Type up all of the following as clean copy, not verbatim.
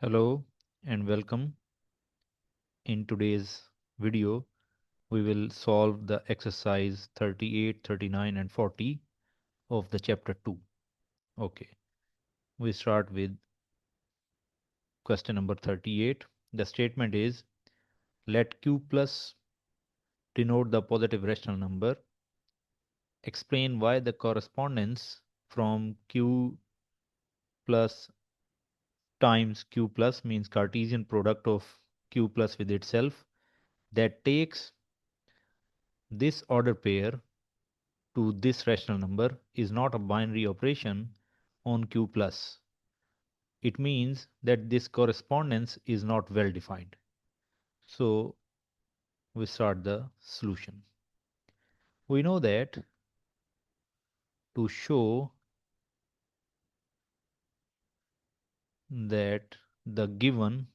Hello and welcome. In today's video, we will solve the exercise 38, 39 and 40 of the chapter 2. Okay, we start with question number 38. The statement is let q plus denote the positive rational number. Explain why the correspondence from q plus times q plus means Cartesian product of q plus with itself that takes this order pair to this rational number is not a binary operation on q plus. It means that this correspondence is not well defined. So we start the solution. We know that to show that the given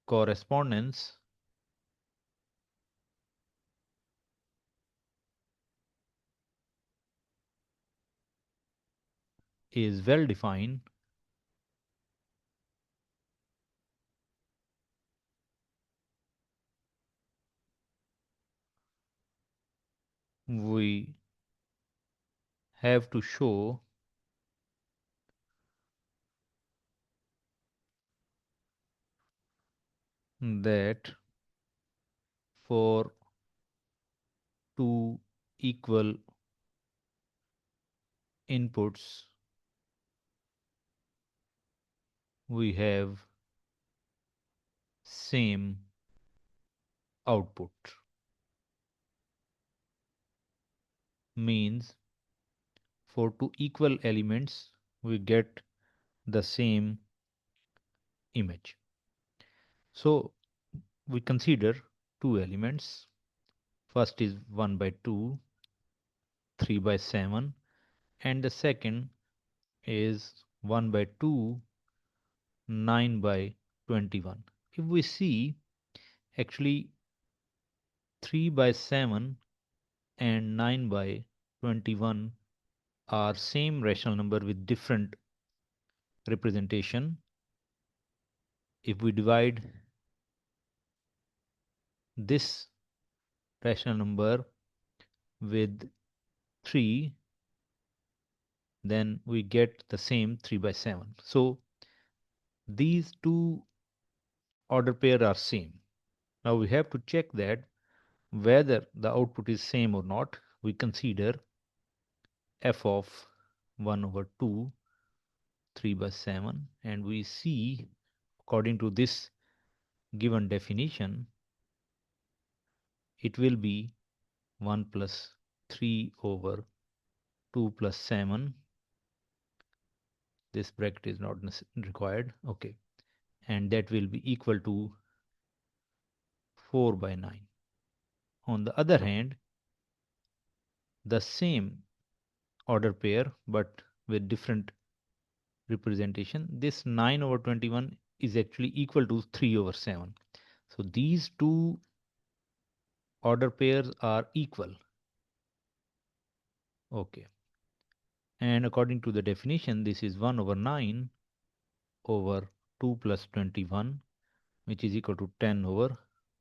correspondence is well defined, we have to show that for two equal inputs we have same output. Means for two equal elements we get the same image. So we consider two elements. First is 1 by 2, 3 by 7, and the second is 1 by 2, 9 by 21. If we see, actually 3 by 7 and 9 by 21 are same rational number with different representation. If we divide this rational number with 3, then we get the same 3 by 7. So these two order pair are same. Now we have to check that whether the output is same or not. We consider f of 1 over 2, 3 by 7, and we see according to this given definition it will be 1 plus 3 over 2 plus 7. This bracket is not required. Okay, and that will be equal to 4 by 9. On the other hand, the same order pair but with different representation, this 9 over 21 is actually equal to 3 over 7. So these two order pairs are equal. Okay, and according to the definition, this is 1 over 9 over 2 plus 21, which is equal to 10 over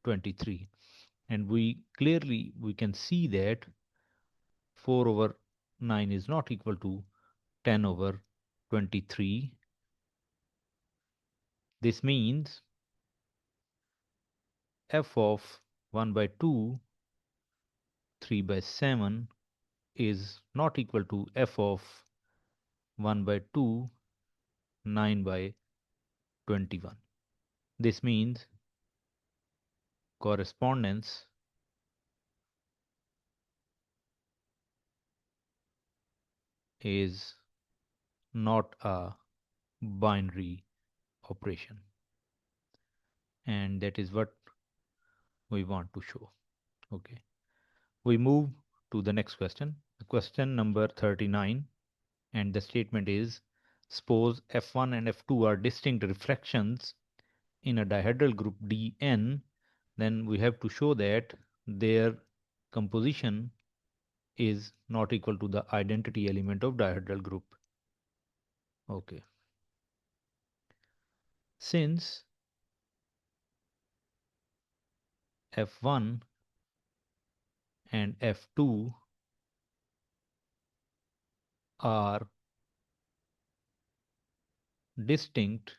23. And we can see that 4 over 9 is not equal to 10 over 23. This means f of 1 by 2, 3 by 7 is not equal to f of 1 by 2, 9 by 21. This means correspondence is not a binary operation, and that is what we want to show. Okay, we move to the next question, question number 39, and the statement is suppose f1 and f2 are distinct refractions in a dihedral group Dn, then we have to show that their composition is not equal to the identity element of dihedral group. Okay, Since F1 and F2 are distinct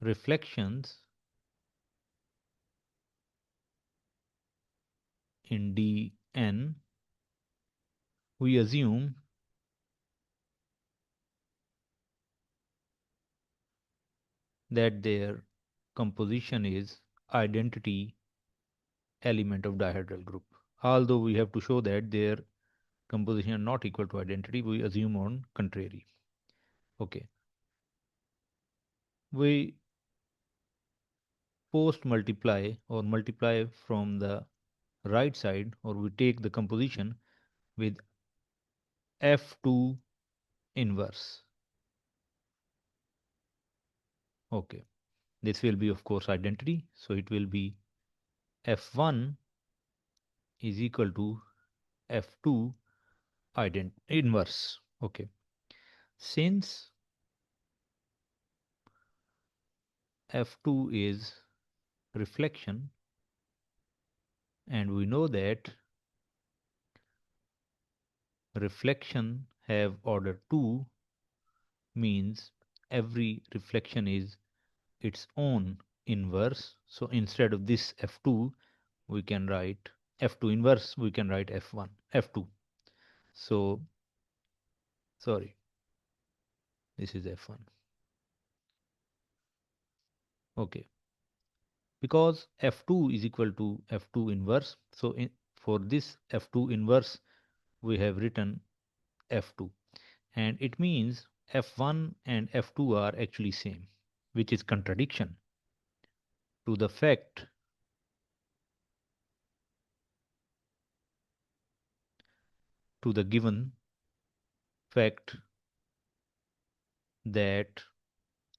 reflections in Dn, we assume that their composition is identity element of dihedral group. Although we have to show that their composition are not equal to identity, we assume on contrary. Okay. We post multiply or multiply from the right side, or we take the composition with F2 inverse. Okay. This will be of course identity. So it will be F1 is equal to F2 inverse. Okay. Since F2 is reflection, and we know that reflection have order 2, means every reflection is its own inverse. So instead of this F2, we can write F2 inverse, we can write F1, F2. So, sorry, this is F1. Okay. Because F2 is equal to F2 inverse. So for this F2 inverse, we have written F2. And it means F1 and F2 are actually same, which is contradiction to the fact to the given fact that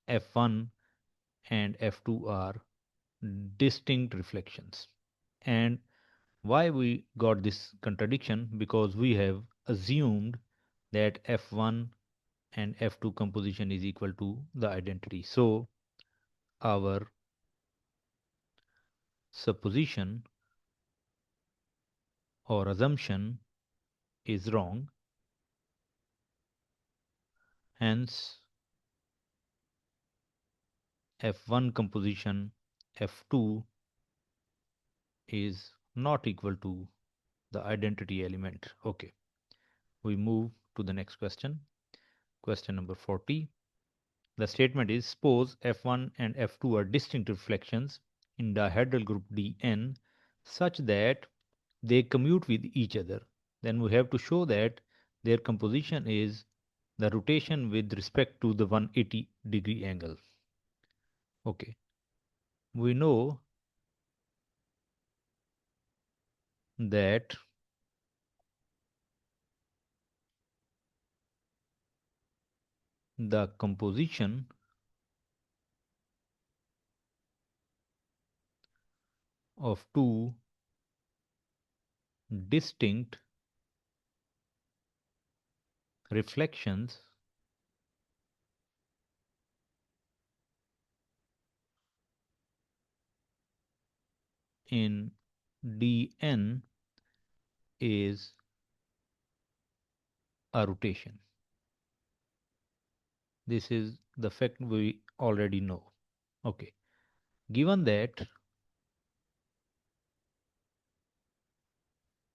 F1 and F2 are distinct reflections. And why we got this contradiction? Because we have assumed that F1 and F2 composition is equal to the identity. So our supposition or assumption is wrong. Hence, F1 composition F2 is not equal to the identity element. Okay, we move to the next question. Question number 40. The statement is, suppose F1 and F2 are distinct reflections in dihedral group Dn such that they commute with each other. Then we have to show that their composition is the rotation with respect to the 180-degree angle. Okay. We know that the composition of two distinct reflections in Dn is a rotation. This is the fact we already know. Okay. Given that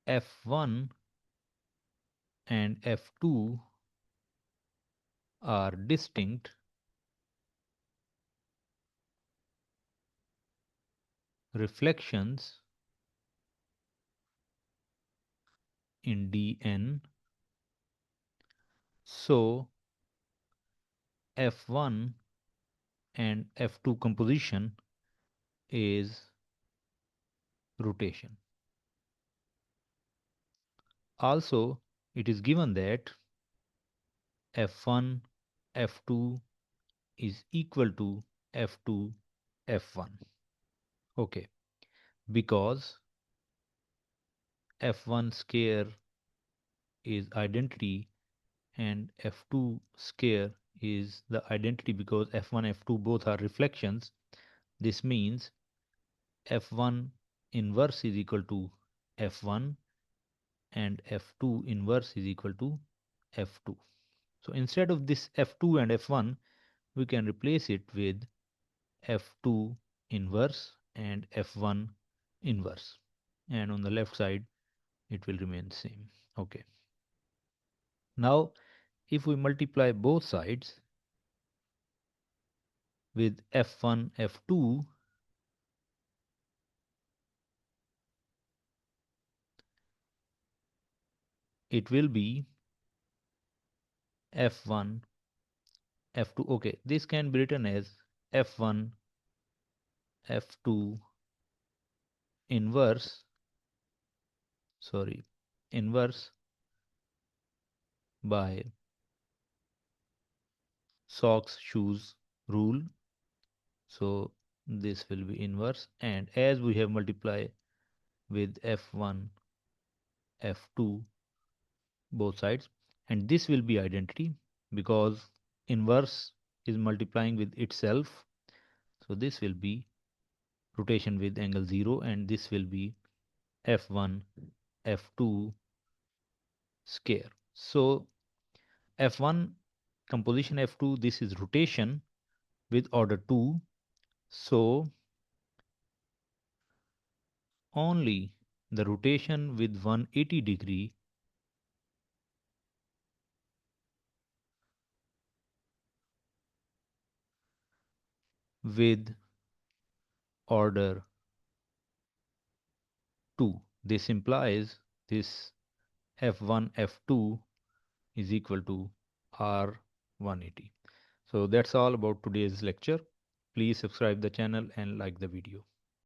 F1 and F2 are distinct reflections in Dn, so F1 and F2 composition is rotation. Also, it is given that F1 F2 is equal to F2 F1. Okay, because F1 square is identity and F2 square is the identity because f1, f2 both are reflections. This means f1 inverse is equal to f1 and f2 inverse is equal to f2. So instead of this f2 and f1, we can replace it with f2 inverse and f1 inverse. And on the left side, it will remain the same. Okay. Now, if we multiply both sides with f1, f2, it will be f1, f2. Okay, this can be written as f1, f2 inverse, sorry, inverse by socks, shoes rule. So this will be inverse, and as we have multiplied with f1, f2 both sides, and this will be identity because inverse is multiplying with itself. So this will be rotation with angle 0, and this will be f1, f2 square. So f1 composition, f2, this is rotation with order 2. So only the rotation with 180-degree with order 2. This implies this f1, f2 is equal to R180. So that's all about today's lecture. Please subscribe the channel and like the video.